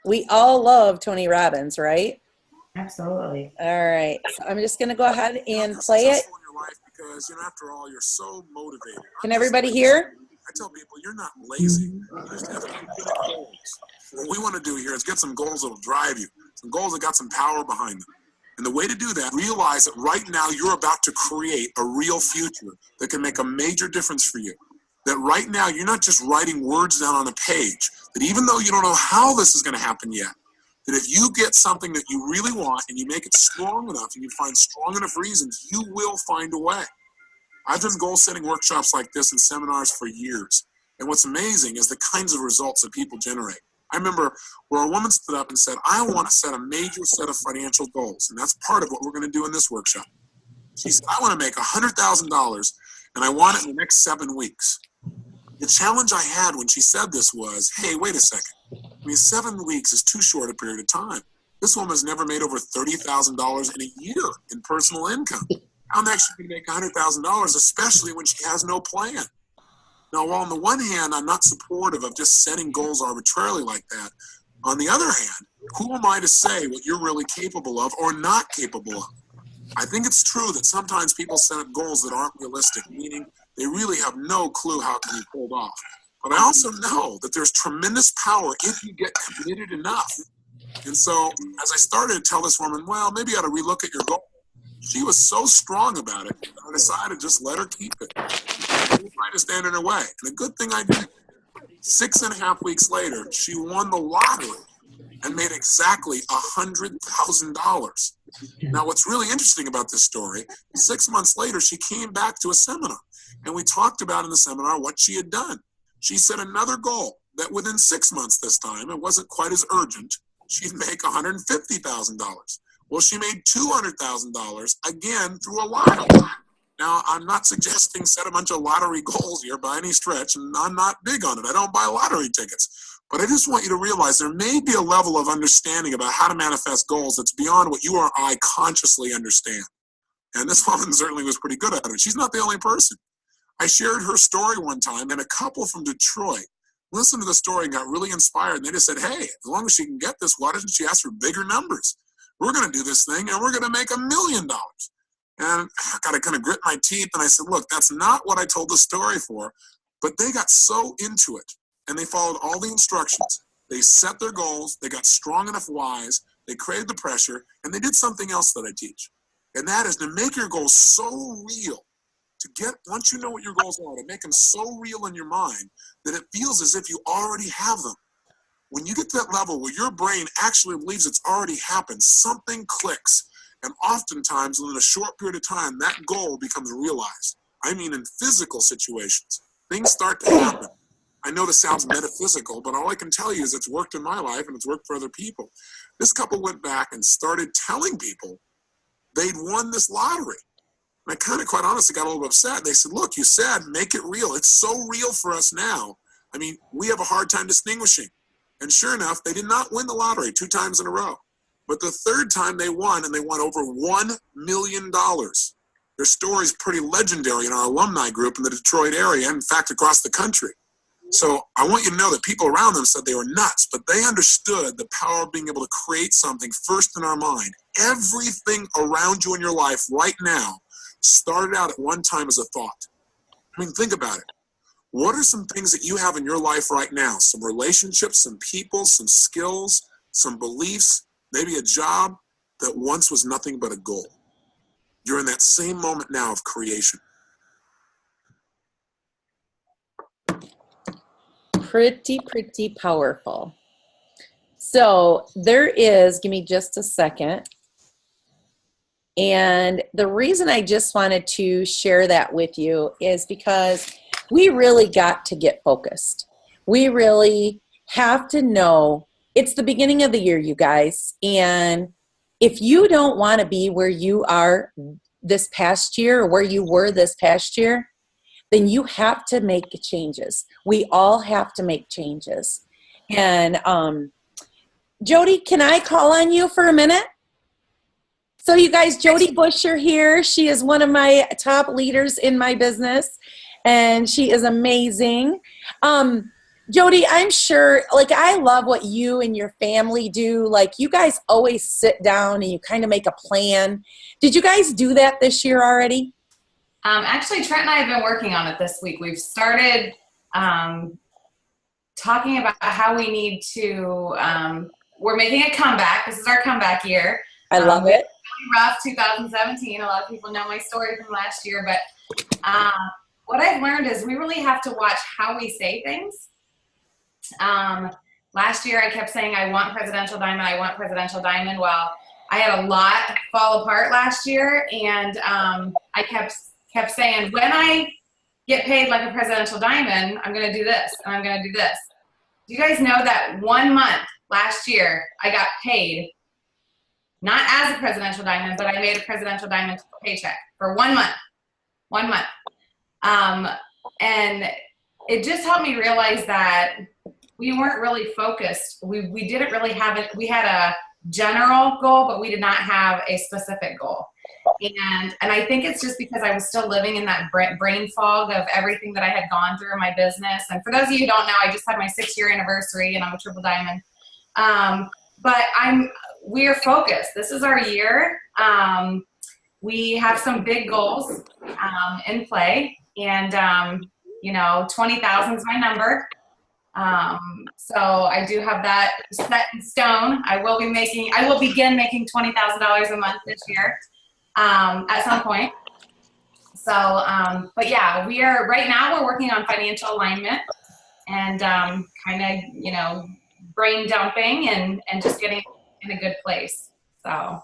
We all love Tony Robbins, right? Absolutely. All right. So I'm just going to go ahead and You're play it. successful in your life because, after all, you're so motivated. Can everybody hear? I tell people you're not lazy. You just have infinite goals. What we want to do here is get some goals that'll drive you, some goals that got some power behind them. And the way to do that, realize that right now you're about to create a real future that can make a major difference for you. That right now you're not just writing words down on a page, that even though you don't know how this is going to happen yet, that if you get something that you really want and you make it strong enough and you find strong enough reasons, you will find a way. I've done goal-setting workshops like this and seminars for years. And what's amazing is the kinds of results that people generate. I remember where a woman stood up and said, I want to set a major set of financial goals. And that's part of what we're going to do in this workshop. She said, I want to make $100,000 and I want it in the next 7 weeks. The challenge I had when she said this was, hey, wait a second. I mean, 7 weeks is too short a period of time. This woman's never made over $30,000 in a year in personal income. How next she can make $100,000, especially when she has no plan? Now, while on the one hand, I'm not supportive of just setting goals arbitrarily like that, on the other hand, who am I to say what you're really capable of or not capable of? I think it's true that sometimes people set up goals that aren't realistic, meaning they really have no clue how it can be pulled off. But I also know that there's tremendous power if you get committed enough. And so as I started to tell this woman, well, maybe you ought to relook at your goal, she was so strong about it that I decided to just let her keep it. I didn't try to stand in her way. And a good thing I did. 6.5 weeks later, she won the lottery and made exactly $100,000. Now, what's really interesting about this story, 6 months later, she came back to a seminar, and we talked about in the seminar what she had done. She set another goal that within 6 months this time, it wasn't quite as urgent, she'd make $150,000. Well, she made $200,000 again through a lottery. Now, I'm not suggesting set a bunch of lottery goals here by any stretch, and I'm not big on it. I don't buy lottery tickets. But I just want you to realize there may be a level of understanding about how to manifest goals that's beyond what you or I consciously understand. And this woman certainly was pretty good at it. She's not the only person. I shared her story one time, and a couple from Detroit listened to the story and got really inspired. And they just said, hey, as long as she can get this, why doesn't she ask for bigger numbers? We're going to do this thing, and we're going to make $1 million. And I got to kind of grit my teeth, and I said, look, that's not what I told the story for. But they got so into it, and they followed all the instructions. They set their goals. They got strong enough whys. They created the pressure, and they did something else that I teach. And that is to make your goals so real, once you know what your goals are, to make them so real in your mind that it feels as if you already have them. When you get to that level where your brain actually believes it's already happened, something clicks. And oftentimes, within a short period of time, that goal becomes realized. I mean, in physical situations, things start to happen. I know this sounds metaphysical, but all I can tell you is it's worked in my life and it's worked for other people. This couple went back and started telling people they'd won this lottery. And I kind of, quite honestly, got a little upset. They said, look, you said make it real. It's so real for us now. I mean, we have a hard time distinguishing. And sure enough, they did not win the lottery 2 times in a row. But the third time they won, and they won over $1 million. Their story is pretty legendary in our alumni group in the Detroit area, in fact, across the country. So I want you to know that people around them said they were nuts, but they understood the power of being able to create something first in our mind. Everything around you in your life right now started out at one time as a thought. I mean, think about it. What are some things that you have in your life right now? Some relationships, some people, some skills, some beliefs, maybe a job that once was nothing but a goal. You're in that same moment now of creation. Pretty powerful. So there is, give me just a second. And the reason I just wanted to share that with you is because we really got to get focused. We really have to know it's the beginning of the year, you guys. And if you don't want to be where you are this past year or where you were this past year, then you have to make changes. We all have to make changes. And Jody, can I call on you for a minute? So you guys, Jody Busher here. She is one of my top leaders in my business, and she is amazing. Jody, I'm sure, like, I love what you and your family do. Like, you guys always sit down and you kind of make a plan. Did you guys do that this year already? Actually, Trent and I have been working on it this week. We've started talking about how we need to, we're making a comeback. This is our comeback year. I love it. Really rough 2017. A lot of people know my story from last year, but what I've learned is we really have to watch how we say things. Last year I kept saying, I want Presidential Diamond, I want Presidential Diamond. Well, I had a lot fall apart last year, and I kept saying, when I get paid like a Presidential Diamond, I'm going to do this, and I'm going to do this. Do you guys know that 1 month last year I got paid, not as a Presidential Diamond, but I made a Presidential Diamond paycheck for 1 month. 1 month. And it just helped me realize that we weren't really focused. We didn't really have it. We had a general goal, but we did not have a specific goal. And I think it's just because I was still living in that brain fog of everything that I had gone through in my business. And for those of you who don't know, I just had my 6-year anniversary and I'm a triple diamond. But we are focused. This is our year. We have some big goals in play, and 20,000 is my number. So I do have that set in stone. I will begin making $20,000 a month this year at some point. So, but yeah, right now we're working on financial alignment and kind of, brain dumping and just getting in a good place. So,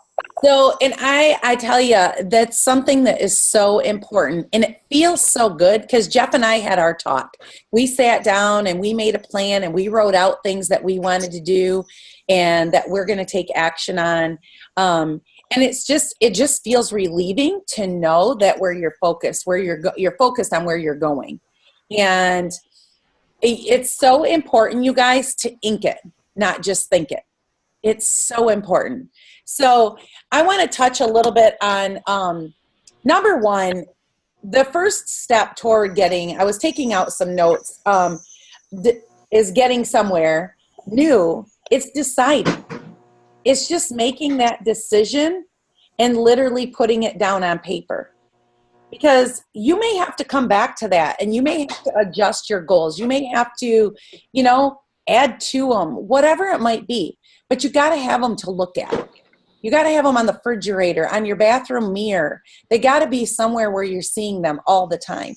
and I tell you, that's something that is so important, and it feels so good because Jeff and I had our talk. We sat down and we made a plan and we wrote out things that we wanted to do and that we're going to take action on. And it just feels relieving to know that where you're focused, you're focused on where you're going. And it's so important, you guys, to ink it, not just think it. It's so important. So I want to touch a little bit on number one, the first step toward I was taking out some notes, is getting somewhere new. It's deciding. It's just making that decision and literally putting it down on paper. Because you may have to come back to that and you may have to adjust your goals. You may have to, add to them, whatever it might be. But you got to have them to look at. You got to have them on the refrigerator, on your bathroom mirror. They got to be somewhere where you're seeing them all the time.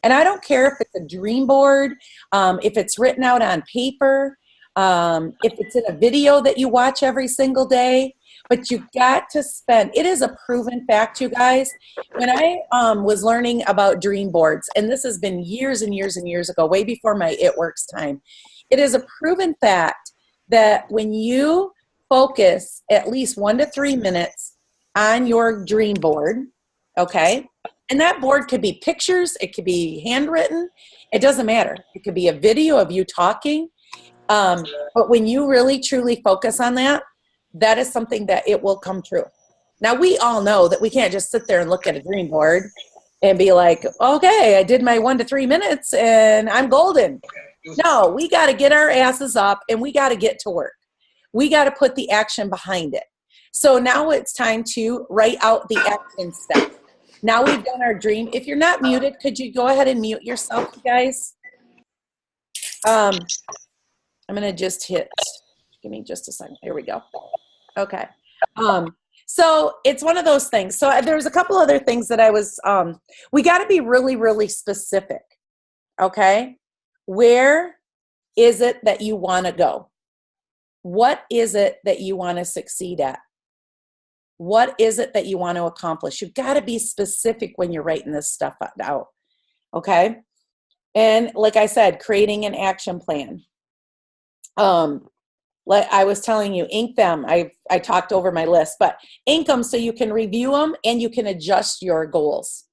And I don't care if it's a dream board, if it's written out on paper, if it's in a video that you watch every single day, but you got to it is a proven fact, you guys. When I was learning about dream boards, and this has been years and years and years ago, way before my It Works time, it is a proven fact that when you focus at least 1 to 3 minutes on your dream board, okay, and that board could be pictures, it could be handwritten, it doesn't matter. It could be a video of you talking, but when you really truly focus on that, that is something that it will come true. Now, we all know that we can't just sit there and look at a dream board and be like, okay, I did my 1 to 3 minutes and I'm golden. No, we got to get our asses up and we got to get to work. We got to put the action behind it. So now it's time to write out the action steps. Now we've done our dream. If you're not muted, could you go ahead and mute yourself, you guys? I'm going to just give me just a second. Here we go. Okay. So it's one of those things. So there's a couple other things that we got to be really, really specific. Okay. Where is it that you want to go? What is it that you want to succeed at? What is it that you want to accomplish? You've got to be specific when you're writing this stuff out. Okay. And like I said, creating an action plan. Like I was telling you, ink them. I talked over my list, but ink them so you can review them and you can adjust your goals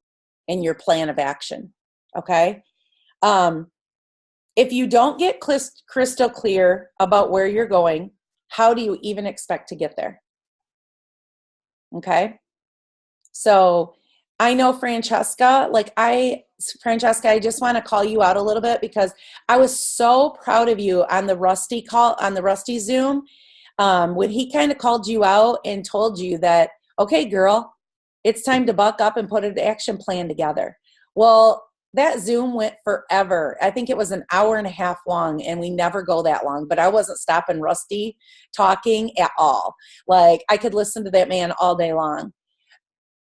and your plan of action. Okay. If you don't get crystal clear about where you're going, how do you even expect to get there? Okay. So I know Francesca, Francesca, I just want to call you out a little bit because I was so proud of you on the Rusty call, on the Rusty Zoom, when he kind of called you out and told you that, okay, girl, it's time to buck up and put an action plan together. Well, that Zoom went forever. I think it was an hour and a half long, and we never go that long, but I wasn't stopping Rusty talking at all. Like, I could listen to that man all day long.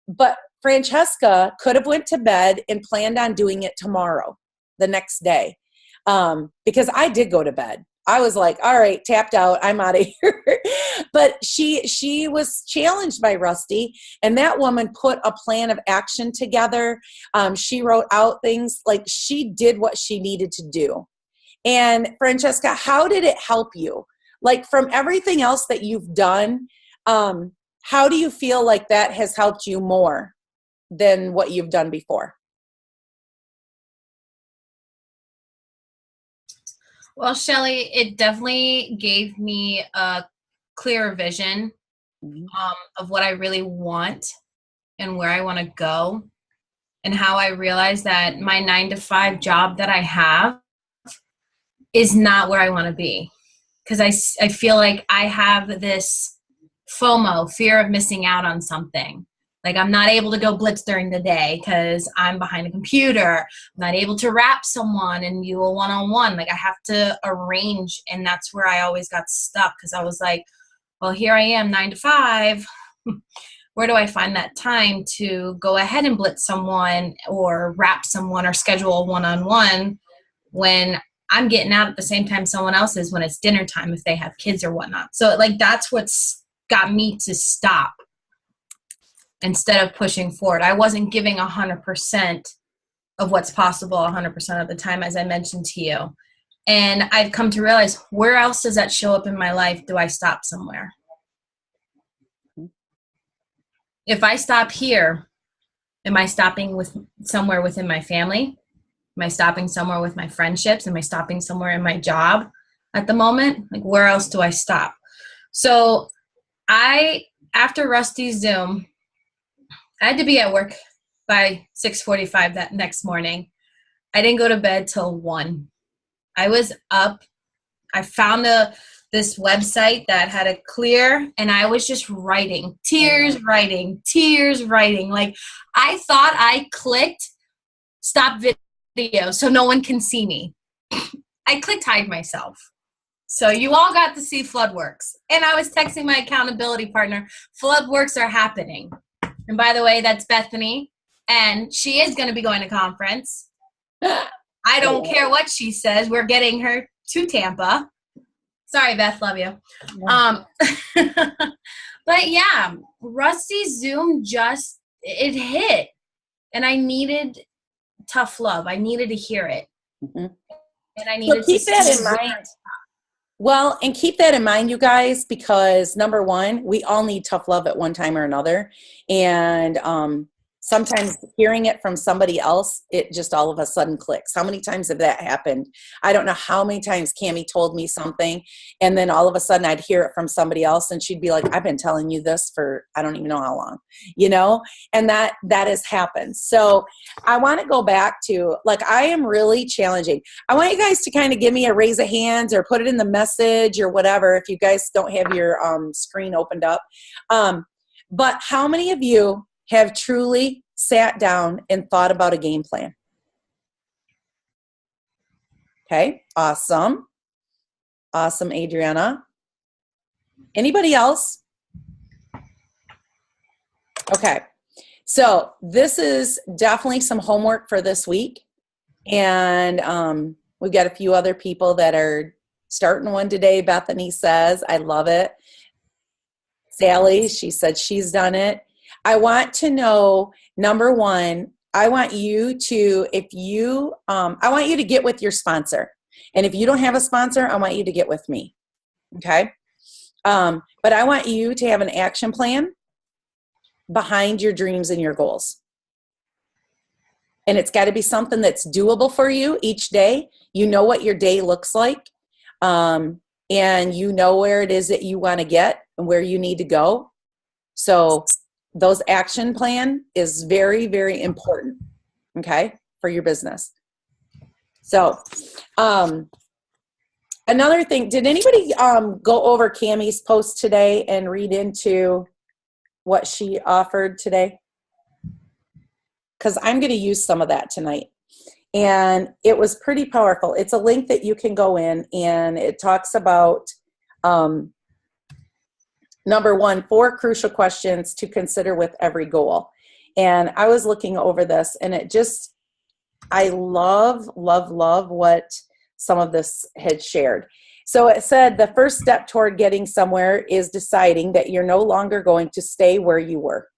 But Francesca could have went to bed and planned on doing it tomorrow, the next day, because I did go to bed. I was like, all right, tapped out, I'm out of here. But she was challenged by Rusty, and that woman put a plan of action together. She wrote out things, like she did what she needed to do. And Francesca, how did it help you? Like, from everything else that you've done, how do you feel like that has helped you more than what you've done before? Well, Shelly, it definitely gave me a clearer vision of what I really want and where I want to go, and how I realized that my 9-to-5 job that I have is not where I want to be. Because I feel like I have this FOMO, fear of missing out on something. Like, I'm not able to go blitz during the day because I'm behind a computer. I'm not able to wrap someone and do a one-on-one. Like, I have to arrange, and that's where I always got stuck, because I was like, well, here I am, 9-to-5. Where do I find that time to go ahead and blitz someone or wrap someone or schedule a one-on-one when I'm getting out at the same time someone else is, when it's dinner time, if they have kids or whatnot. So, like, that's what's got me to stop. Instead of pushing forward, I wasn't giving 100% of what's possible 100% of the time, as I mentioned to you. And I've come to realize, where else does that show up in my life? Do I stop somewhere? If I stop here, am I stopping with somewhere within my family? Am I stopping somewhere with my friendships? Am I stopping somewhere in my job at the moment? Like, where else do I stop? So after Rusty's Zoom, I had to be at work by 6:45 that next morning. I didn't go to bed till 1. I was up. I found this website that had a clear, and I was just writing, tears writing. Like, I thought I clicked stop video so no one can see me. I clicked hide myself. So you all got to see Floodworks. And I was texting my accountability partner, Floodworks are happening. And by the way, that's Bethany, and she is going to be going to conference. I don't care what she says. We're getting her to Tampa. Sorry, Beth. Love you. But yeah, Rusty's Zoom it hit. And I needed tough love. I needed to hear it. Mm-hmm. And I needed to keep that in mind. Well, and keep that in mind, you guys, because number one, we all need tough love at one time or another. And sometimes hearing it from somebody else, it just all of a sudden clicks. How many times have that happened? I don't know how many times Cammie told me something, and then all of a sudden I'd hear it from somebody else, and she'd be like, I've been telling you this for I don't even know how long, and that has happened. So I want to go back to, like, I am really challenging. I want you guys to kind of give me a raise of hands or put it in the message or whatever if you guys don't have your screen opened up. But how many of you have truly sat down and thought about a game plan? Okay, awesome. Awesome, Adriana. Anybody else? Okay, so this is definitely some homework for this week. And we've got a few other people that are starting one today. Bethany says, I love it. Sally, she said she's done it. I want to know, number one, I want you to get with your sponsor. And if you don't have a sponsor, I want you to get with me. Okay? But I want you to have an action plan behind your dreams and your goals. And it's got to be something that's doable for you each day. You know what your day looks like. And you know where it is that you want to get and where you need to go. So those action plan is very, very important, okay, for your business. So, another thing, did anybody go over Cammie's post today and read into what she offered today? Because I'm going to use some of that tonight. And it was pretty powerful. It's a link that you can go in, and it talks about, number one, 4 crucial questions to consider with every goal. And I was looking over this, and it just, I love what some of this had shared. So it said the first step toward getting somewhere is deciding that you're no longer going to stay where you were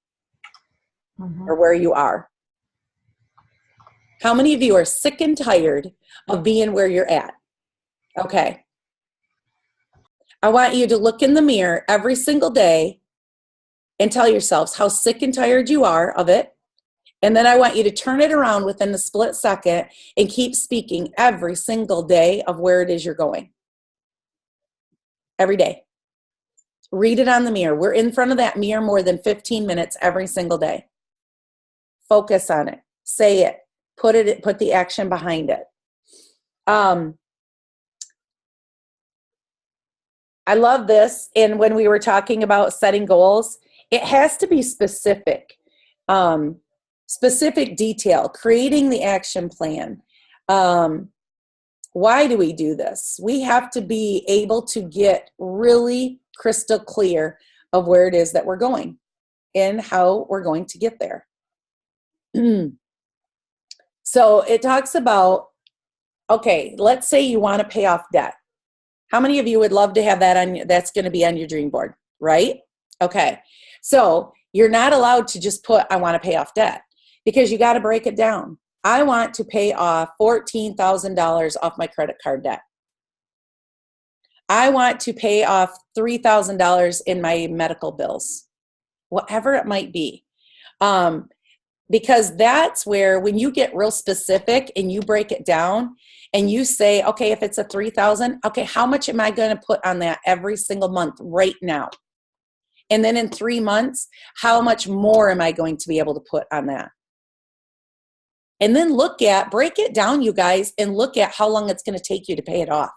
or where you are. How many of you are sick and tired of being where you're at? Okay. I want you to look in the mirror every single day and tell yourselves how sick and tired you are of it. And then I want you to turn it around within a split second and keep speaking every single day of where it is you're going. Every day. Read it on the mirror. We're in front of that mirror more than 15 minutes every single day. Focus on it. Say it. Put the action behind it. I love this. And when we were talking about setting goals, it has to be specific. Specific detail, creating the action plan. Why do we do this? We have to be able to get really crystal clear of where it is that we're going and how we're going to get there. So it talks about, okay, let's say you want to pay off debt. How many of you would love to have that on? That's going to be on your dream board, right? Okay. So you're not allowed to just put, I want to pay off debt, because you got to break it down. I want to pay off $14,000 off my credit card debt. I want to pay off $3,000 in my medical bills, whatever it might be. Because that's where, when you get real specific and you break it down and you say, okay, if it's a $3,000, okay, how much am I going to put on that every single month right now? And then in 3 months, how much more am I going to be able to put on that? And then break it down, you guys, and look at how long it's going to take you to pay it off.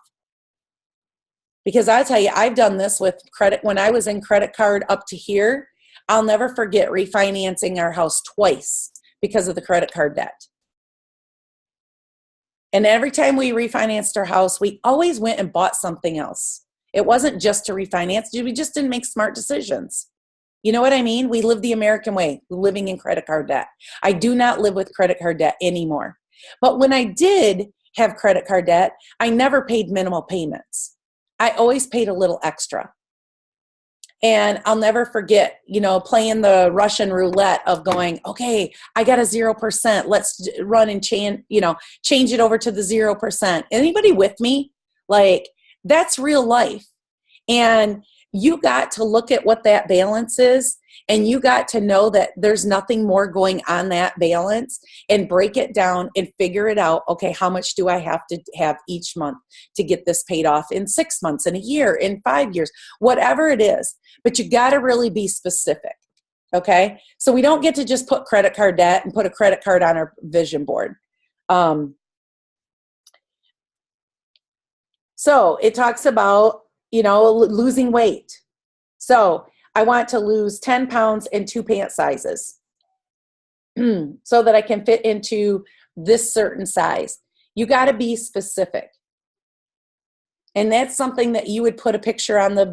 Because I tell you, I've done this with credit. When I was in credit card up to here, I'll never forget refinancing our house twice because of the credit card debt. And every time we refinanced our house, we always went and bought something else. It wasn't just to refinance. We just didn't make smart decisions. You know what I mean? We live the American way, living in credit card debt. I do not live with credit card debt anymore. But when I did have credit card debt, I never paid minimal payments. I always paid a little extra. And I'll never forget, playing the Russian roulette of going, okay, I got a 0%. Let's run and change it over to the 0%. Anybody with me? Like, that's real life. And you got to look at what that balance is, and you got to know that there's nothing more going on that balance, and break it down and figure it out. Okay, how much do I have to have each month to get this paid off in 6 months, in a year, in 5 years, whatever it is. But you got to really be specific. Okay, so we don't get to just put credit card debt and put a credit card on our vision board. So it talks about, losing weight. So I want to lose 10 pounds in 2 pant sizes so that I can fit into this certain size. You got to be specific. And that's something that you would put a picture on the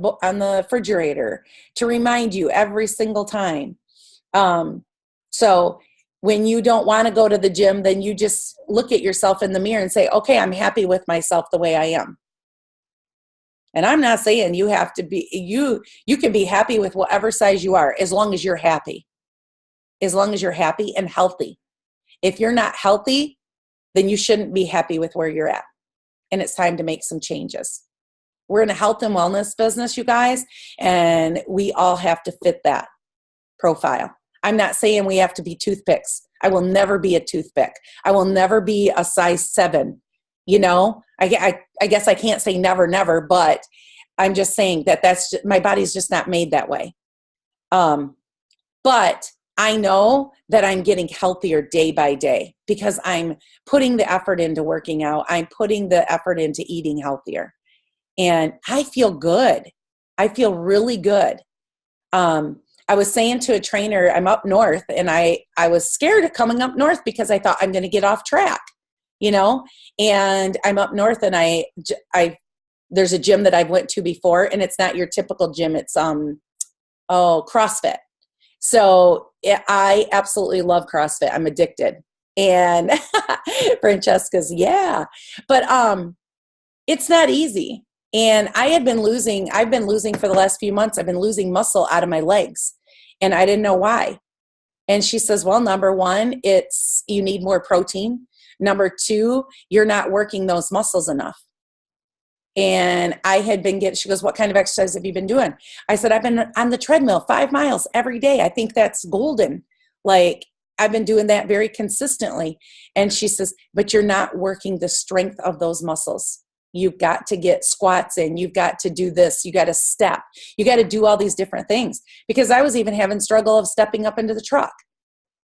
refrigerator to remind you every single time. So when you don't want to go to the gym, then you just look at yourself in the mirror and say, okay, I'm happy with myself the way I am. And I'm not saying you have to be, you can be happy with whatever size you are, as long as you're happy. As long as you're happy and healthy. If you're not healthy, then you shouldn't be happy with where you're at. And it's time to make some changes. We're in a health and wellness business, you guys, and we all have to fit that profile. I'm not saying we have to be toothpicks. I will never be a toothpick. I will never be a size 7. I guess I can't say never, but I'm just saying that's my body's just not made that way. But But I know that I'm getting healthier day by day because I'm putting the effort into working out. I'm putting the effort into eating healthier. And I feel good. I feel really good. I was saying to a trainer, I'm up north, and I was scared of coming up north because I thought I'm going to get off track, you know, and I'm up north, and I there's a gym that I've went to before, and it's not your typical gym. It's, CrossFit. So I absolutely love CrossFit. I'm addicted. And Francesca's, yeah, but, it's not easy. And I've been losing for the last few months, I've been losing muscle out of my legs, and I didn't know why. And she says, well, number one, it's, you need more protein. Number two, you're not working those muscles enough. And I had been she goes, what kind of exercise have you been doing? I said, I've been on the treadmill 5 miles every day. I think that's golden. Like, I've been doing that very consistently. And she says, but you're not working the strength of those muscles. You've got to get squats in. You've got to do this. You got to step. You got to do all these different things. Because I was even having struggle of stepping up into the truck.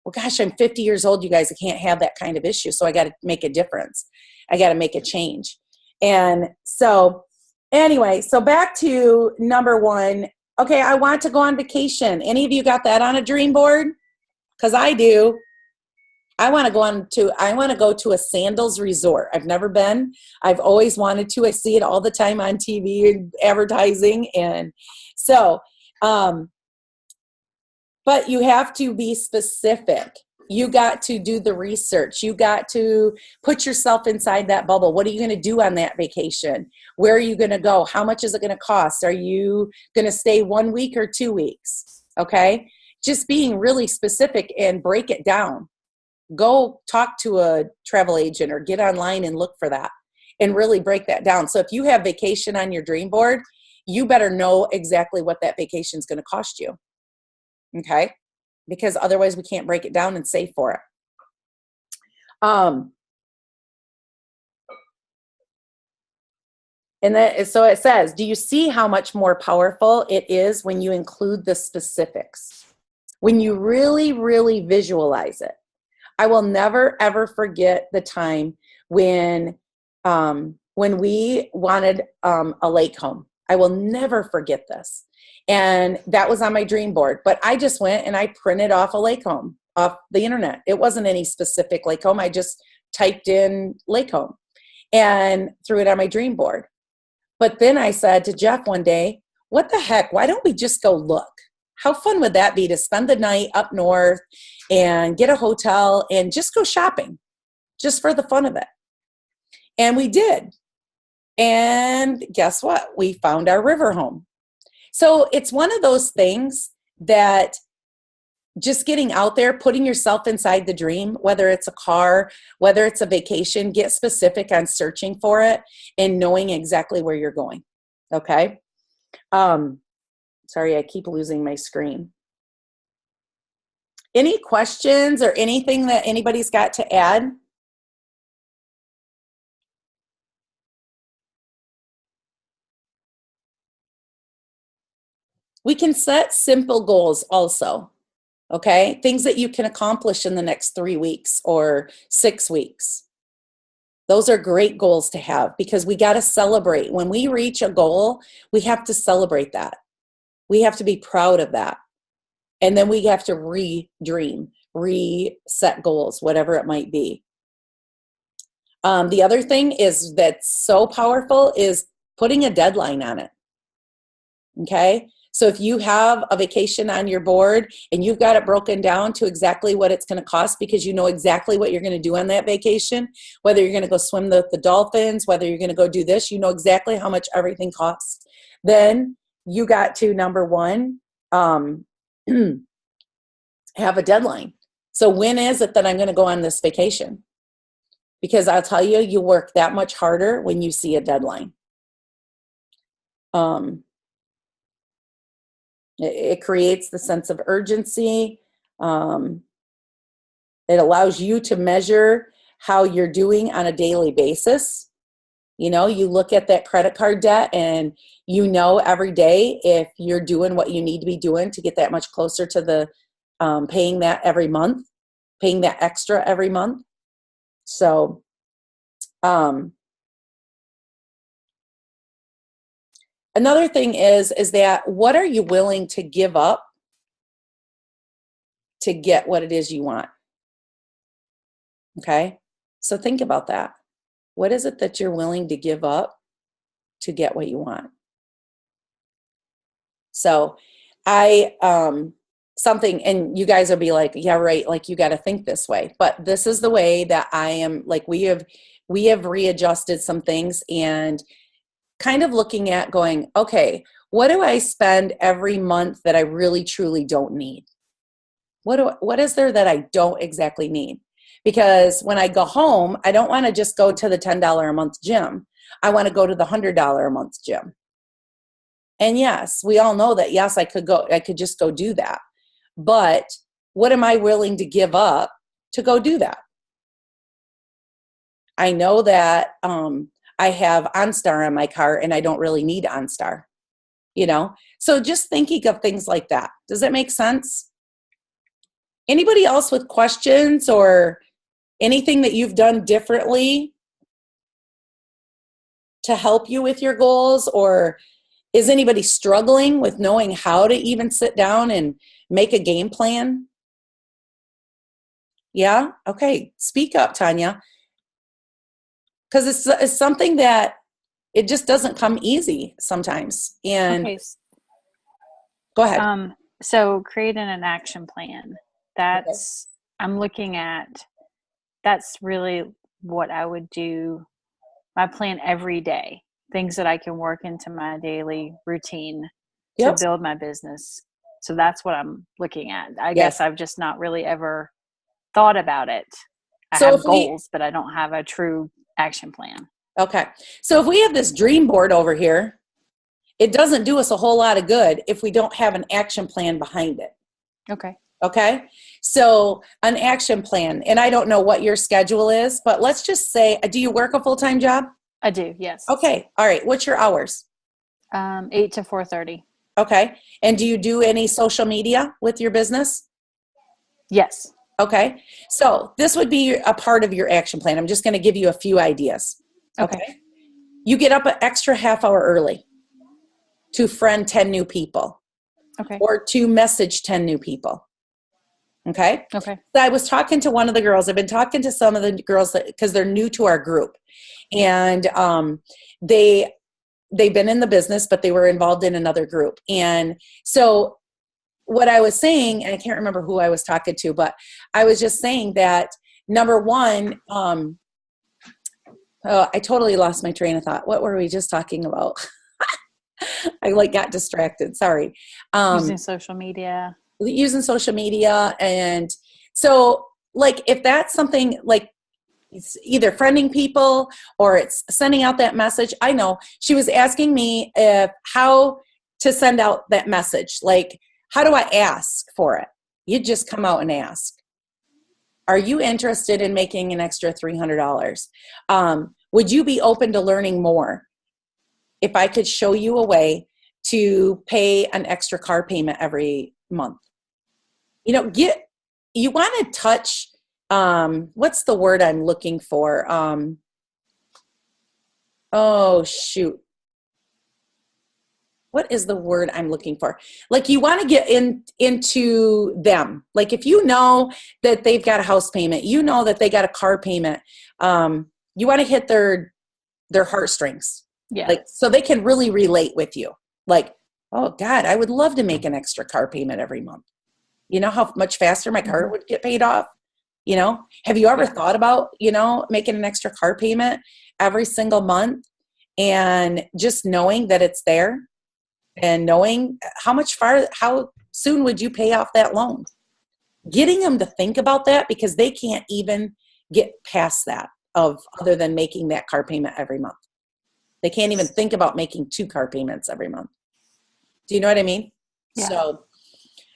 Well, gosh, I'm 50 years old, you guys. I can't have that kind of issue. So I got to make a difference. I got to make a change. And so anyway, so back to number one. Okay, I want to go on vacation. Any of you got that on a dream board? Because I do. I want to go to a sandals resort. I've never been. I've always wanted to. I see it all the time on TV and advertising. And so, but you have to be specific. You got to do the research. You got to put yourself inside that bubble. What are you going to do on that vacation? Where are you going to go? How much is it going to cost? Are you going to stay 1 week or 2 weeks? Okay. Just being really specific and break it down. Go talk to a travel agent or get online and look for that and really break that down. So if you have vacation on your dream board, you better know exactly what that vacation is going to cost you. Okay. Because otherwise we can't break it down and save for it. So it says, do you see how much more powerful it is when you include the specifics? When you really, really visualize it. I will never, ever forget the time when we wanted a lake home. I will never forget this. And that was on my dream board. But I just went and I printed off a lake home off the internet. It wasn't any specific lake home. I just typed in lake home and threw it on my dream board. But then I said to Jeff one day, what the heck? Why don't we just go look? How fun would that be to spend the night up north and get a hotel and just go shopping just for the fun of it? And we did. And guess what? We found our river home. So it's one of those things that just getting out there, putting yourself inside the dream, whether it's a car, whether it's a vacation, get specific on searching for it and knowing exactly where you're going. Okay. Sorry, I keep losing my screen. Any questions or anything that anybody's got to add? We can set simple goals also, okay? Things that you can accomplish in the next 3 weeks or 6 weeks. Those are great goals to have because we got to celebrate. When we reach a goal, we have to celebrate that. We have to be proud of that. And then we have to re-dream, reset goals, whatever it might be. The other thing is that's so powerful is putting a deadline on it. Okay? So if you have a vacation on your board and you've got it broken down to exactly what it's going to cost because you know exactly what you're going to do on that vacation, whether you're going to go swim with the dolphins, whether you're going to go do this, you know exactly how much everything costs. Then you got to, number one, have a deadline. So when is it that I'm going to go on this vacation? Because I'll tell you, you work that much harder when you see a deadline. It creates the sense of urgency. It allows you to measure how you're doing on a daily basis. You know, you look at that credit card debt and you know every day if you're doing what you need to be doing to get that much closer to the paying that every month, paying that extra every month. So, another thing is that what are you willing to give up to get what it is you want? Okay. So think about that. What is it that you're willing to give up to get what you want? So something, and you guys will be like, yeah, right. Like, you got to think this way, but this is the way that I am. Like, we have readjusted some things and kind of looking at going, okay, what do I spend every month that I really truly don't need? What is there that I don't exactly need? Because when I go home, I don't want to just go to the $10 a month gym. I want to go to the $100 a month gym. And yes, we all know that, yes, I could just go do that. But what am I willing to give up to go do that? I know that I have OnStar on my car and I don't really need OnStar, So just thinking of things like that. Does that make sense? Anybody else with questions or anything that you've done differently to help you with your goals? Or is anybody struggling with knowing how to even sit down and make a game plan? Yeah? Okay. Speak up, Tanya. Because it's something that it just doesn't come easy sometimes. And okay. Go ahead. So creating an action plan. That's, okay. I'm looking at, that's really what I would do. My plan every day, things that I can work into my daily routine to build my business. So that's what I'm looking at. I guess I've just not really ever thought about it. I have goals, but I don't have a true action plan. Okay. So if we have this dream board over here, it doesn't do us a whole lot of good if we don't have an action plan behind it. Okay. Okay. So an action plan, and I don't know what your schedule is, but let's just say, do you work a full-time job? I do. Yes. Okay. All right. What's your hours? 8 to 4:30. Okay. And do you do any social media with your business? Yes. Okay. So this would be a part of your action plan. I'm just going to give you a few ideas. Okay. You get up an extra half hour early to friend 10 new people. Okay. Or to message 10 new people. Okay. Okay. So I was talking to one of the girls. I've been talking to some of the girls because they're new to our group, and they've been in the business, but they were involved in another group. And so what I was saying, and I can't remember who I was talking to, but I was just saying that number one, I totally lost my train of thought. What were we just talking about? I got distracted. Sorry. Using social media. And so if that's something it's either friending people or it's sending out that message. I know she was asking me how to send out that message. How do I ask for it? You just come out and ask. Are you interested in making an extra $300? Would you be open to learning more if I could show you a way to pay an extra car payment every month? You want to touch, what's the word I'm looking for? Oh, shoot. What is the word I'm looking for? You want to get into them. If you know that they've got a house payment, you know that they got a car payment, you want to hit their heartstrings. Yeah. So they can really relate with you. Oh God, I would love to make an extra car payment every month. You know how much faster my car would get paid off? Have you ever thought about, making an extra car payment every single month and just knowing that it's there and knowing how soon would you pay off that loan? Getting them to think about that, because they can't even get past that other than making that car payment every month. They can't even think about making 2 car payments every month. Do you know what I mean? Yeah.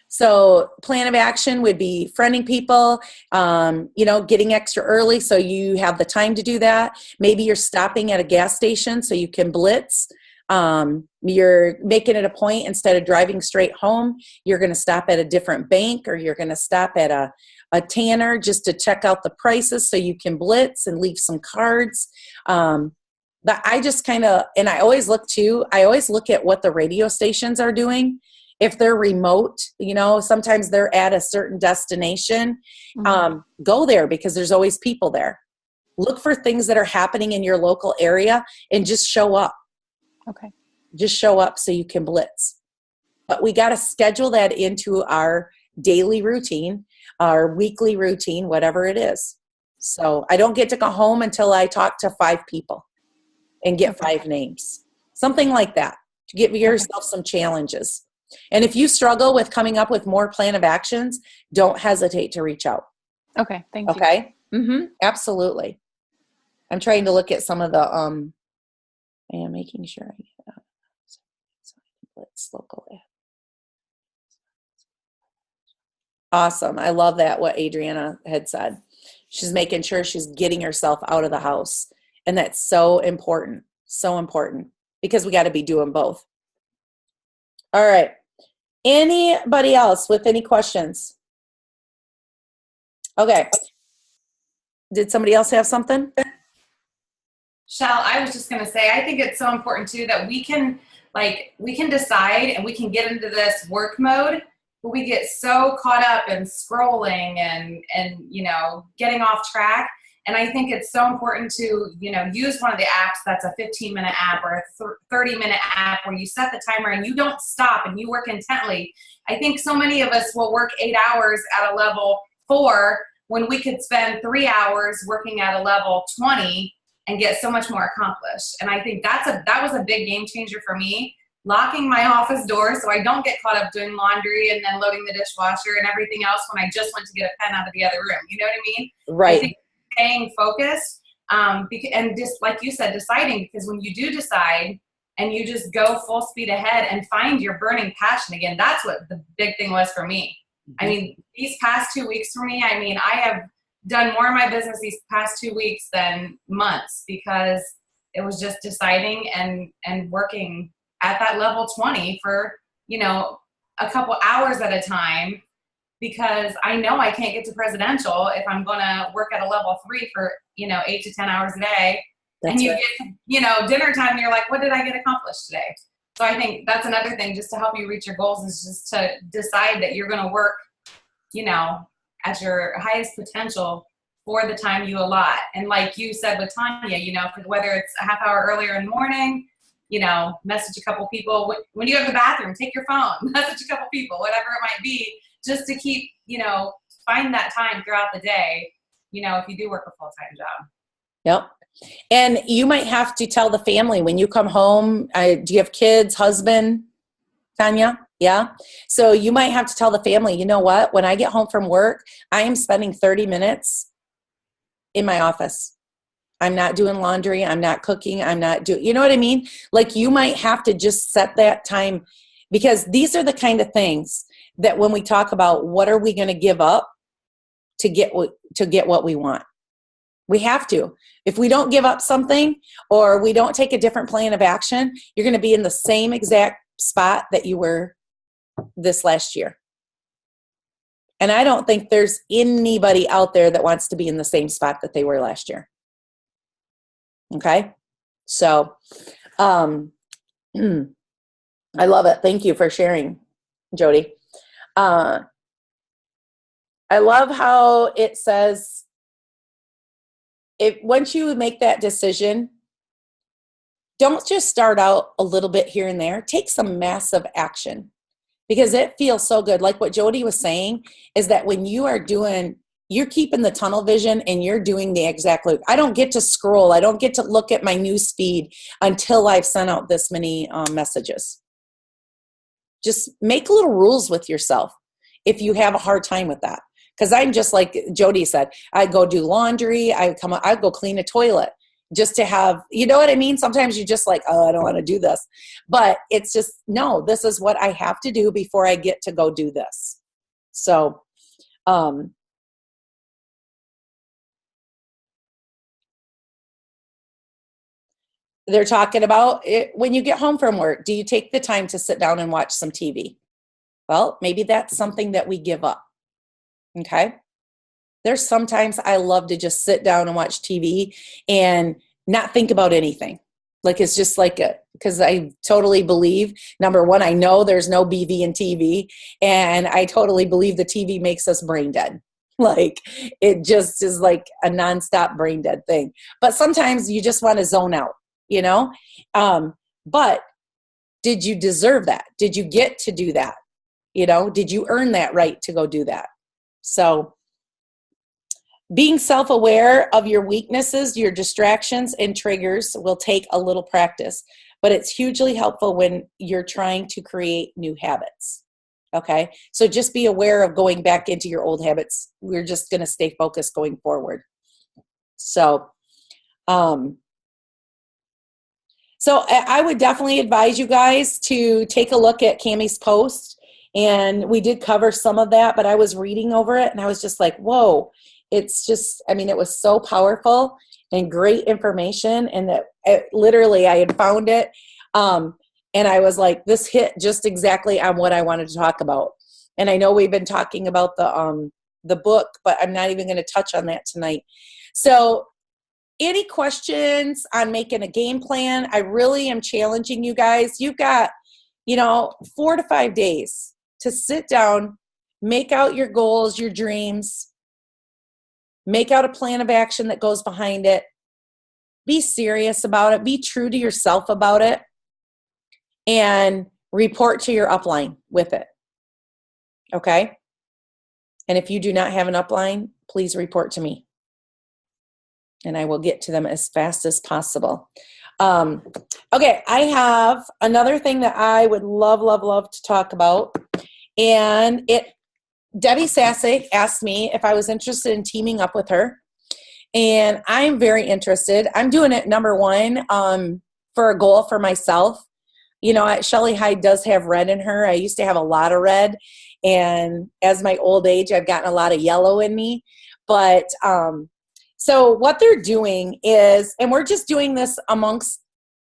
So plan of action would be friending people, getting extra early so you have the time to do that. Maybe you're stopping at a gas station so you can blitz. You're making it a point, instead of driving straight home, you're going to stop at a different bank, or you're going to stop at a tanner just to check out the prices so you can blitz and leave some cards. But I just kind of, and I always look at what the radio stations are doing. If they're remote, sometimes they're at a certain destination, go there, because there's always people there. Look for things that are happening in your local area and just show up. Okay. Just show up so you can blitz. But we got to schedule that into our daily routine, our weekly routine, whatever it is. So I don't get to go home until I talk to 5 people and get 5 names. Something like that, to give yourself some challenges. And if you struggle with coming up with more plan of actions, don't hesitate to reach out. Okay. Thank you. Okay. Absolutely. I'm trying to look at some of the, I am making sure I get out. Let's local ad. Awesome. I love that, what Adriana had said. She's making sure she's getting herself out of the house. And that's so important. So important, because we got to be doing both. All right. Anybody else with any questions? Okay. Did somebody else have something? Shell, I was just going to say, I think it's so important too that we can decide and we can get into this work mode, but we get so caught up in scrolling and getting off track. And I think it's so important to, use one of the apps that's a 15-minute app or a 30-minute app where you set the timer and you don't stop and you work intently. I think so many of us will work 8 hours at a level 4 when we could spend 3 hours working at a level 20 and get so much more accomplished. And I think that was a big game changer for me, locking my office door so I don't get caught up doing laundry and then loading the dishwasher and everything else when I just went to get a pen out of the other room. You know what I mean? Right. I think staying focused, and just like you said, deciding, because when you do decide and you just go full speed ahead and find your burning passion again, that's what the big thing was for me. I mean, these past 2 weeks for me, I have done more in my business these past 2 weeks than months, because it was just deciding and working at that level 20 for, a couple hours at a time, because I know I can't get to presidential if I'm going to work at a level 3 for, 8 to 10 hours a day. That's and you right. get, dinner time and you're like, what did I get accomplished today? So I think that's another thing just to help you reach your goals, is just to decide that you're going to work, at your highest potential for the time you allot. And like you said with Tanya, whether it's a half hour earlier in the morning, message a couple people. When you go to the bathroom, take your phone, message a couple people, whatever it might be, just to keep, find that time throughout the day, if you do work a full-time job. Yep. And you might have to tell the family when you come home. Do you have kids, husband, Tanya? Yeah. So you might have to tell the family, you know what? When I get home from work, I am spending 30 minutes in my office. I'm not doing laundry. I'm not cooking. I'm not doing, you know what I mean? Like, you might have to just set that time, because these are the kind of things that when we talk about what are we going to give up to get what we want, we have to. If we don't give up something, or we don't take a different plan of action, you're going to be in the same exact spot that you were this last year. And I don't think there's anybody out there that wants to be in the same spot that they were last year. Okay. So, I love it. Thank you for sharing, Jody. I love how it says, once you make that decision, don't just start out a little bit here and there. Take some massive action, because it feels so good. Like what Jody was saying is that when you are you're keeping the tunnel vision and you're doing the exact loop. I don't get to scroll. I don't get to look at my news feed until I've sent out this many messages. Just make little rules with yourself if you have a hard time with that. Because I'm just like Jody said, I go do laundry. I go clean a toilet just to have, you know what I mean? Sometimes you're just like, oh, I don't want to do this. But it's just, no, this is what I have to do before I get to go do this. So, They're talking about it when you get home from work. Do you take the time to sit down and watch some TV? Well, maybe that's something that we give up. Okay. There's sometimes I love to just sit down and watch TV and not think about anything. Like it's just like because I totally believe, number one, I know there's no BV in TV, and I totally believe the TV makes us brain dead. Like it just is like a nonstop brain dead thing. But sometimes you just want to zone out, you know? But did you deserve that? Did you get to do that? You know, did you earn that right to go do that? So being self-aware of your weaknesses, your distractions, and triggers will take a little practice, but it's hugely helpful when you're trying to create new habits. Okay, so just be aware of going back into your old habits. We're just going to stay focused going forward. So I would definitely advise you guys to take a look at Cammie's post, and we did cover some of that, but I was reading over it and I was just like, whoa. It's just, I mean, it was so powerful and great information, and that literally I had found it. And I was like, this hit just exactly on what I wanted to talk about. And I know we've been talking about the book, but I'm not even going to touch on that tonight. So any questions on making a game plan? I really am challenging you guys. You've got, 4 to 5 days to sit down, make out your goals, your dreams, make out a plan of action that goes behind it. Be serious about it. Be true to yourself about it. And report to your upline with it. Okay? And if you do not have an upline, please report to me. And I will get to them as fast as possible. Okay, I have another thing that I would love to talk about. And Debbie Sasek asked me if I was interested in teaming up with her. And I'm very interested. I'm doing it, number one, for a goal for myself. Shelly Hyde does have red in her. I used to have a lot of red. And as my old age, I've gotten a lot of yellow in me. But so what they're doing is, and we're just doing this amongst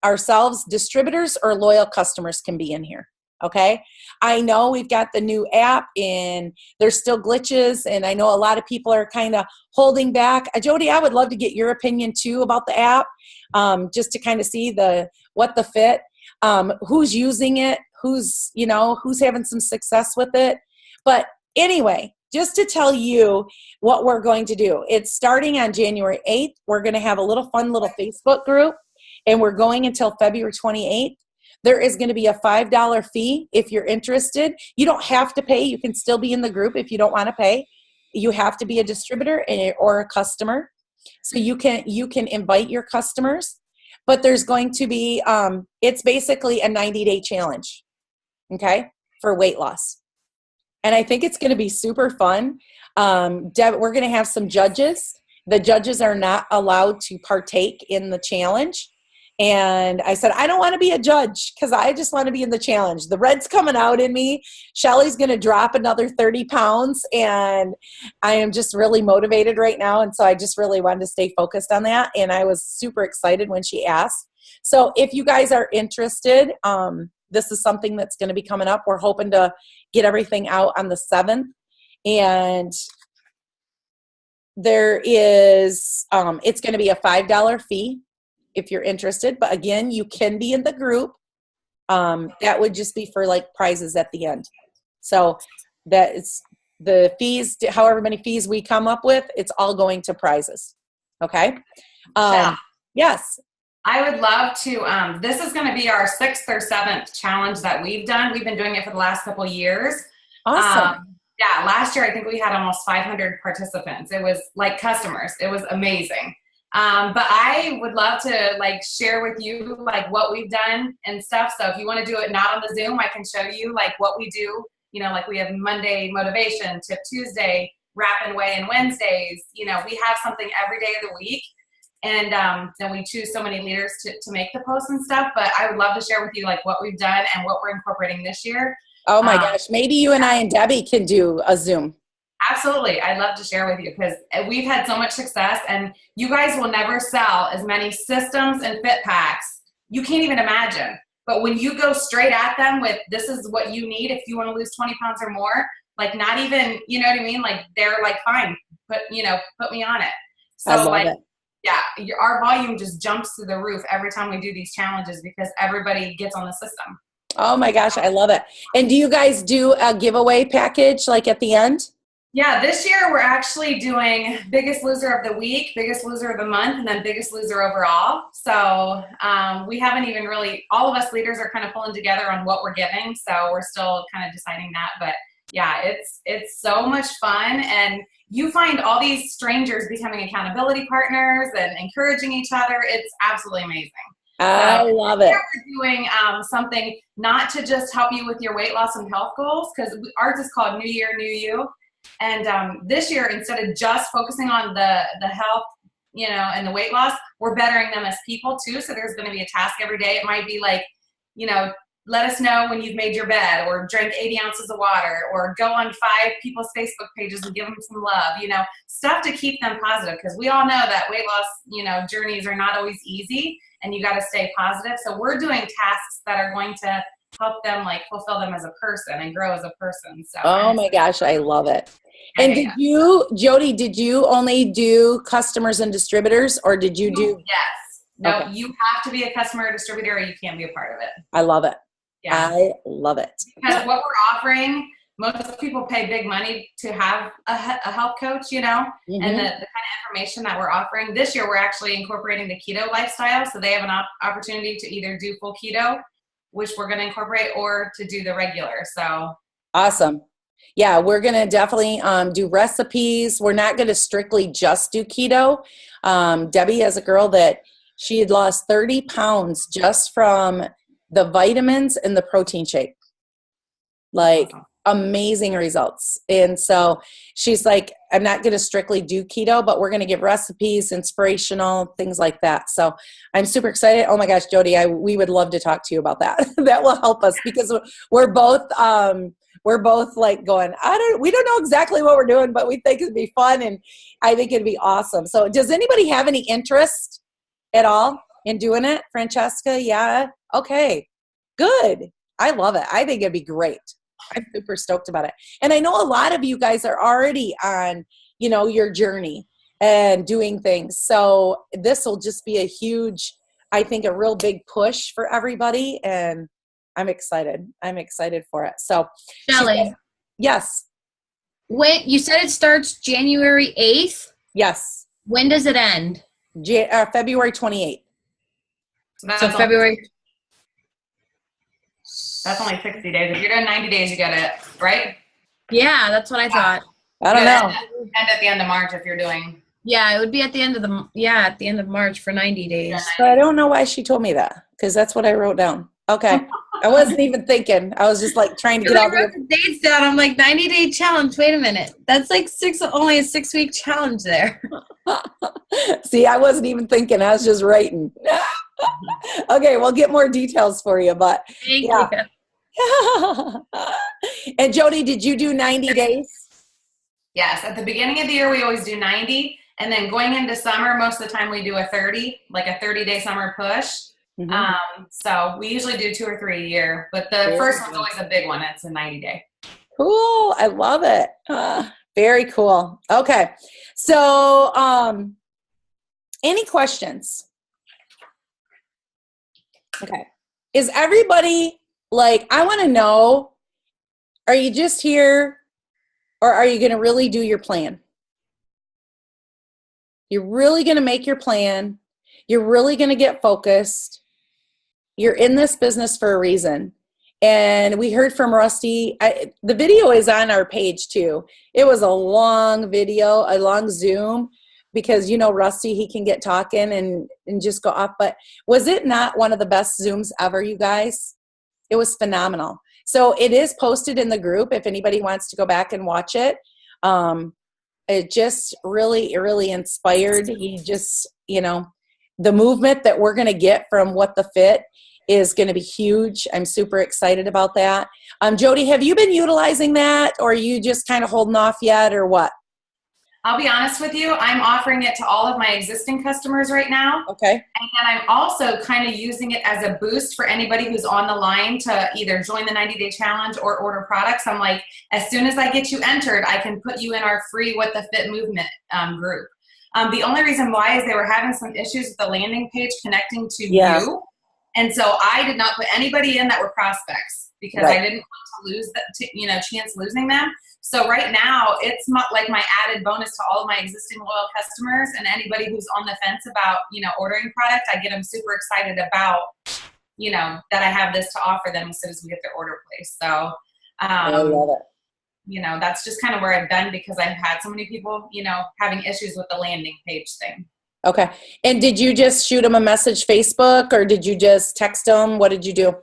ourselves, distributors or loyal customers can be in here. Okay. I know we've got the new app and there's still glitches, and I know a lot of people are kind of holding back. Jody, I would love to get your opinion too about the app, just to kind of see what the fit, who's using it, who's having some success with it. But anyway, just to tell you what we're going to do. It's starting on January 8th. We're going to have a fun little Facebook group, and we're going until February 28th. There is going to be a $5 fee if you're interested. You don't have to pay. You can still be in the group if you don't want to pay. You have to be a distributor or a customer. So you can invite your customers. But there's going to be, it's basically a 90-day challenge, okay, for weight loss. And I think it's going to be super fun. Deb, we're going to have some judges. The judges are not allowed to partake in the challenge. And I said, I don't want to be a judge because I just want to be in the challenge. The red's coming out in me. Shelly's going to drop another 30 pounds. And I am just really motivated right now. And so I just really wanted to stay focused on that. And I was super excited when she asked. So if you guys are interested, this is something that's going to be coming up. We're hoping to get everything out on the 7th. And there is, it's going to be a $5 fee if you're interested. But again, you can be in the group. That would just be for prizes at the end. So that is the fees, however many fees we come up with, it's all going to prizes. Okay. Yes. I would love to, this is going to be our 6th or 7th challenge that we've done. We've been doing it for the last couple of years. Awesome. Yeah. Last year, I think we had almost 500 participants. It was like customers. It was amazing. But I would love to share with you what we've done and stuff. So if you want to do it not on the Zoom, I can show you what we do. We have Monday motivation, Tip Tuesday, Wrap and Weigh, and Wednesdays. We have something every day of the week. And then we choose so many leaders to make the posts and stuff. But I would love to share with you what we've done and what we're incorporating this year. Oh my gosh. Maybe you and I and Debbie can do a Zoom. Absolutely. I'd love to share with you because we've had so much success, and you guys will never sell as many systems and fit packs you can't even imagine. But when you go straight at them with, this is what you need if you want to lose 20 pounds or more, like not even, you know what I mean? Like they're like, fine, put me on it. So I love like, it. yeah, our volume just jumps through the roof every time we do these challenges because everybody gets on the system. Oh my gosh, I love it. And do you guys do a giveaway package like at the end? Yeah, this year we're actually doing biggest loser of the week, biggest loser of the month, and then biggest loser overall. So we haven't even really, all of us leaders are kind of pulling together on what we're giving. So we're still kind of deciding that. But yeah, it's so much fun. And you find all these strangers becoming accountability partners and encouraging each other. It's absolutely amazing. I love it. We're doing something not to just help you with your weight loss and health goals, because ours is called New Year, New You. And this year, instead of just focusing on the health, and the weight loss, we're bettering them as people too. So there's going to be a task every day. It might be like, let us know when you've made your bed, or drank 80 ounces of water, or go on 5 people's Facebook pages and give them some love, stuff to keep them positive. Because we all know that weight loss, journeys are not always easy, and you got to stay positive. So we're doing tasks that are going to help them like fulfill them as a person and grow as a person. So oh my gosh, I love it. And Jody, did you only do customers and distributors, or did you do? Yes. No, Okay. You have to be a customer or distributor, or you can't be a part of it. I love it. Yeah. I love it. Because what we're offering, most people pay big money to have a health coach, and the kind of information that we're offering. This year, we're actually incorporating the keto lifestyle. So they have an opportunity to either do full keto, which we're going to incorporate, or to do the regular. So Awesome. Yeah, we're going to definitely do recipes. We're not going to strictly just do keto. Debbie has a girl that she had lost 30 pounds just from the vitamins and the protein shake. Like amazing results. And so she's like, I'm not going to strictly do keto, but we're going to give recipes, inspirational, things like that. So I'm super excited. Oh my gosh, Jody, we would love to talk to you about that. That will help us because we're both like going, we don't know exactly what we're doing, but we think it'd be fun. And I think it'd be awesome. So does anybody have any interest at all in doing it? Francesca? Yeah. Okay, good. I love it. I think it'd be great. I'm super stoked about it. And I know a lot of you guys are already on, your journey and doing things. So this will just be a huge, I think, a real big push for everybody. And I'm excited. I'm excited for it. So Shelly. Yes. When you said it starts January 8th. Yes. When does it end? February 28th. So February. That's only 60 days. If you're doing 90 days, you get it, right? Yeah, that's what I thought. I don't know. End at the end of March if you're doing. Yeah, it would be at the end of March for 90 days. But I don't know why she told me that, because that's what I wrote down. Okay. I wasn't even thinking. I was just like trying to get out the dates down. I'm like 90-day challenge. Wait a minute. That's like only a 6-week challenge there. See, I wasn't even thinking. I was just writing. Okay, we'll get more details for you, but Thank yeah. you. And Jody, did you do 90 days? Yes. At the beginning of the year, we always do 90. And then going into summer, most of the time we do a 30, like a 30-day summer push. Mm-hmm. So we usually do 2 or 3 a year, but the first one's always a big one. It's a 90-day. Cool. I love it. Very cool. Okay. So, any questions? Okay. Is everybody like, I want to know, are you just here or are you going to really do your plan? You're really going to make your plan. You're really going to get focused. You're in this business for a reason. And we heard from Rusty. The video is on our page too. It was a long video, a long Zoom, because Rusty, he can get talking and just go off. But was it not one of the best Zooms ever, you guys? It was phenomenal. So it is posted in the group if anybody wants to go back and watch it. It just really, really inspired. He just, the movement that we're going to get from What the Fit is going to be huge. I'm super excited about that. Jody, have you been utilizing that, or are you just kind of holding off yet, or what? I'll be honest with you. I'm offering it to all of my existing customers right now. Okay. And then I'm also kind of using it as a boost for anybody who's on the line to either join the 90-day challenge or order products. I'm like, as soon as I get you entered, I can put you in our free What the Fit movement group. The only reason why is they were having some issues with the landing page connecting to you. And so I did not put anybody in that were prospects because I didn't want to lose that, chance losing them. So right now, it's like my added bonus to all of my existing loyal customers and anybody who's on the fence about, ordering product. I get them super excited about, that I have this to offer them as soon as we get their order placed. So, I love it. That's just kind of where I've been because I've had so many people, having issues with the landing page thing. Okay. And did you just shoot them a message Facebook or did you just text them? What did you do?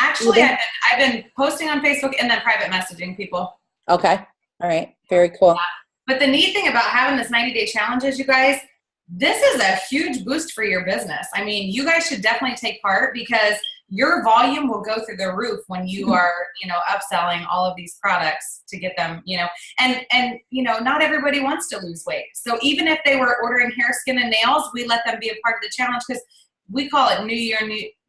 Actually, I've been posting on Facebook and then private messaging people. Okay. All right. Very cool. But the neat thing about having this 90-day challenge is, you guys, this is a huge boost for your business. I mean, you guys should definitely take part because your volume will go through the roof when you are, upselling all of these products to get them, and not everybody wants to lose weight. So even if they were ordering hair, skin, and nails, we let them be a part of the challenge because we call it New Year,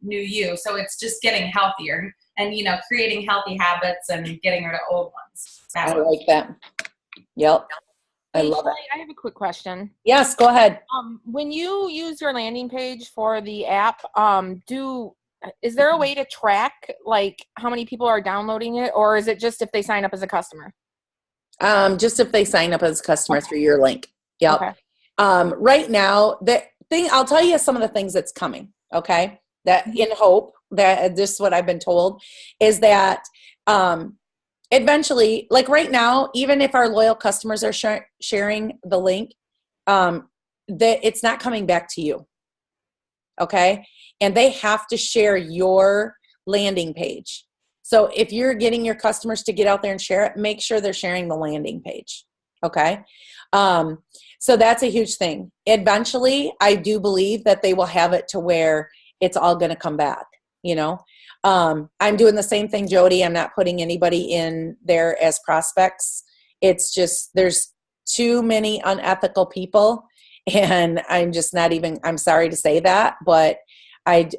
New You. So it's just getting healthier and, creating healthy habits and getting rid of old ones. I like that. Yep. I love it. I have a quick question. Yes, go ahead. When you use your landing page for the app, is there a way to track like how many people are downloading it, or is it just if they sign up as a customer? Just if they sign up as a customer through your link. Yep. Okay. Right now, I'll tell you some of the things that's coming. Okay. That in hope that this is what I've been told is that, eventually, like right now, even if our loyal customers are sharing the link, that it's not coming back to you. Okay. And they have to share your landing page. So if you're getting your customers to get out there and share it, make sure they're sharing the landing page. Okay. So that's a huge thing. Eventually, I do believe that they will have it to where it's all going to come back, I'm doing the same thing, Jody. I'm not putting anybody in there as prospects. It's just, there's too many unethical people. And I'm just not even, I'm sorry to say that, but I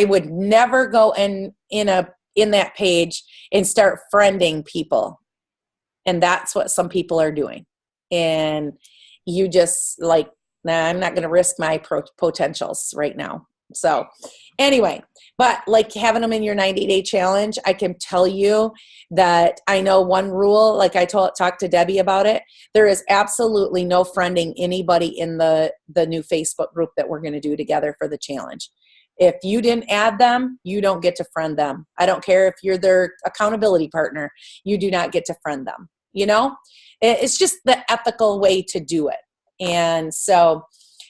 would never go in that page and start friending people. And that's what some people are doing. And you just like, nah, I'm not going to risk my potentials right now. So anyway, but like having them in your 90-day challenge, I can tell you that I know one rule, like I talked to Debbie about it. There is absolutely no friending anybody in the new Facebook group that we're going to do together for the challenge. If you didn't add them, you don't get to friend them. I don't care if you're their accountability partner. You do not get to friend them. It's just the ethical way to do it. And so,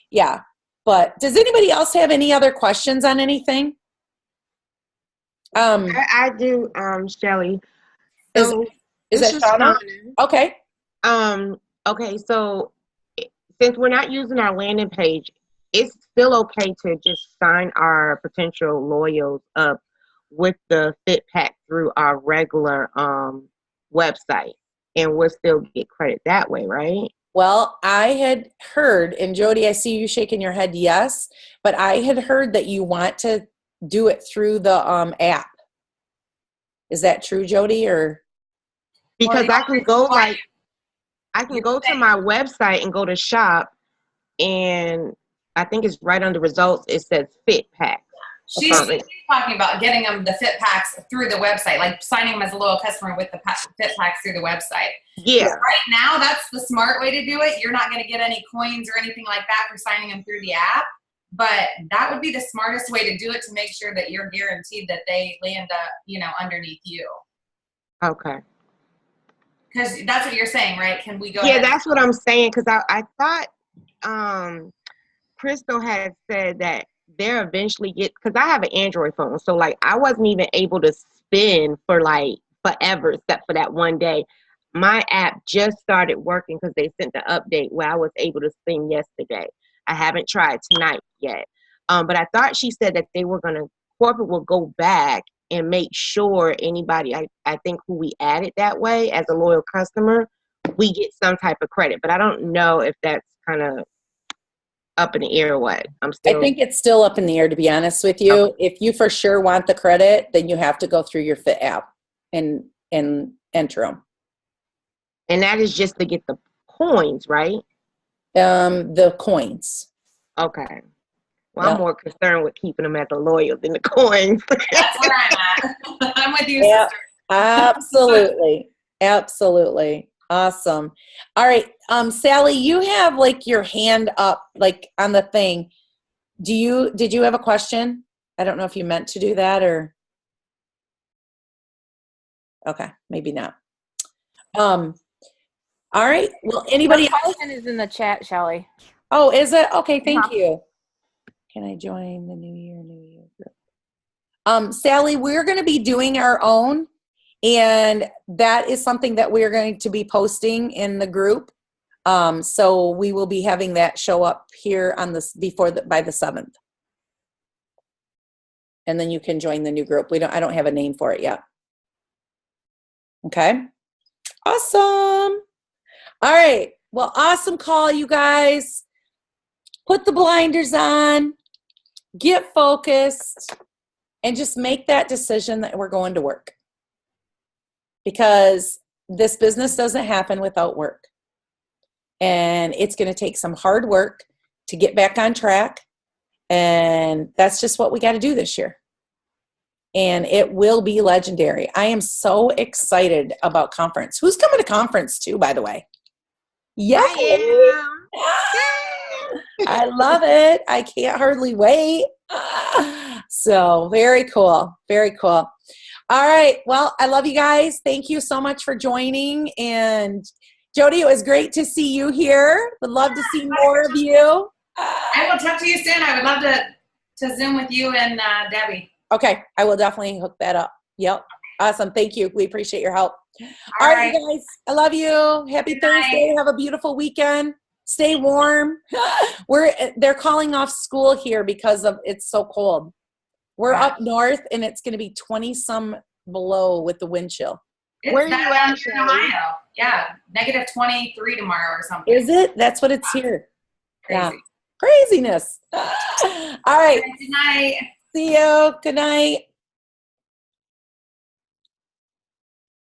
yeah. But does anybody else have any other questions on anything? I do, Shelly. So is that Shauna? Okay. Okay. So since we're not using our landing page, it's still okay to just sign our potential loyals up with the Fit Pack through our regular website, and we'll still get credit that way, right? Well, I had heard, and Jody, I see you shaking your head yes, but I had heard that you want to do it through the app. Is that true, Jody? Or because I can go to my website and go to shop, and I think it's right under results. It says Fit Pack. She's talking about getting them the Fit Packs through the website, like signing them as a loyal customer with the Fit Packs through the website. Yeah. Right now, that's the smart way to do it. You're not going to get any coins or anything like that for signing them through the app, but that would be the smartest way to do it to make sure that you're guaranteed that they land up, underneath you. Okay. Because that's what you're saying, right? Can we go Yeah, ahead? that's what I'm saying, because I thought Crystal had said that they're eventually because I have an Android phone, so like I wasn't even able to spin for like forever except for that one day. My app just started working because they sent the update where I was able to spin yesterday. I haven't tried tonight yet, but I thought she said that they were corporate will go back and make sure anybody I think who we added that way as a loyal customer we get some type of credit. But I don't know if that's kind of up in the air or what. I think it's still up in the air, to be honest with you. Okay. If you for sure want the credit, then you have to go through your Fit app and enter them. And that is just to get the coins, right? The coins. Okay. Well, Yeah. I'm more concerned with keeping them as a loyal than the coins. That's where I'm at. I'm with you, Yeah. sister. Absolutely. Absolutely. Awesome. All right. Sally, you have like your hand up like on the thing. Did you have a question? I don't know if you meant to do that or. Okay. Maybe not. All right. Well, anybody Your question is in the chat, Shelly. Oh, is it? Okay, thank Uh-huh. you. Can I join the New Year group? Sally, we're going to be doing our own, and that is something that we're going to be posting in the group. So we will be having that show up here on this by the 7th. And then you can join the new group. I don't have a name for it yet. Okay. Awesome. All right. Well, awesome call, you guys. Put the blinders on, get focused, and just make that decision that we're going to work. Because this business doesn't happen without work. And it's going to take some hard work to get back on track. And that's just what we got to do this year. And it will be legendary. I am so excited about conference. Who's coming to conference too, by the way? Yeah. I love it. I can't hardly wait. So very cool. Very cool. All right. Well, I love you guys. Thank you so much for joining. And Jody, it was great to see you here. Would love to see more of you. I will talk to you soon. I would love to Zoom with you and Debbie. Okay. I will definitely hook that up. Yep. Awesome. Thank you. We appreciate your help. All right, you guys. I love you. Happy Good Thursday. night. Have a beautiful weekend. Stay warm. They're calling off school here because of it's so cold. We're up north and it's going to be 20 some below with the wind chill. Where are you at, in Shelly? Ohio? Yeah, negative 23 tomorrow or something. Is it? That's what it's here. Crazy. Yeah. Craziness. All right. Good night. See you. Good night.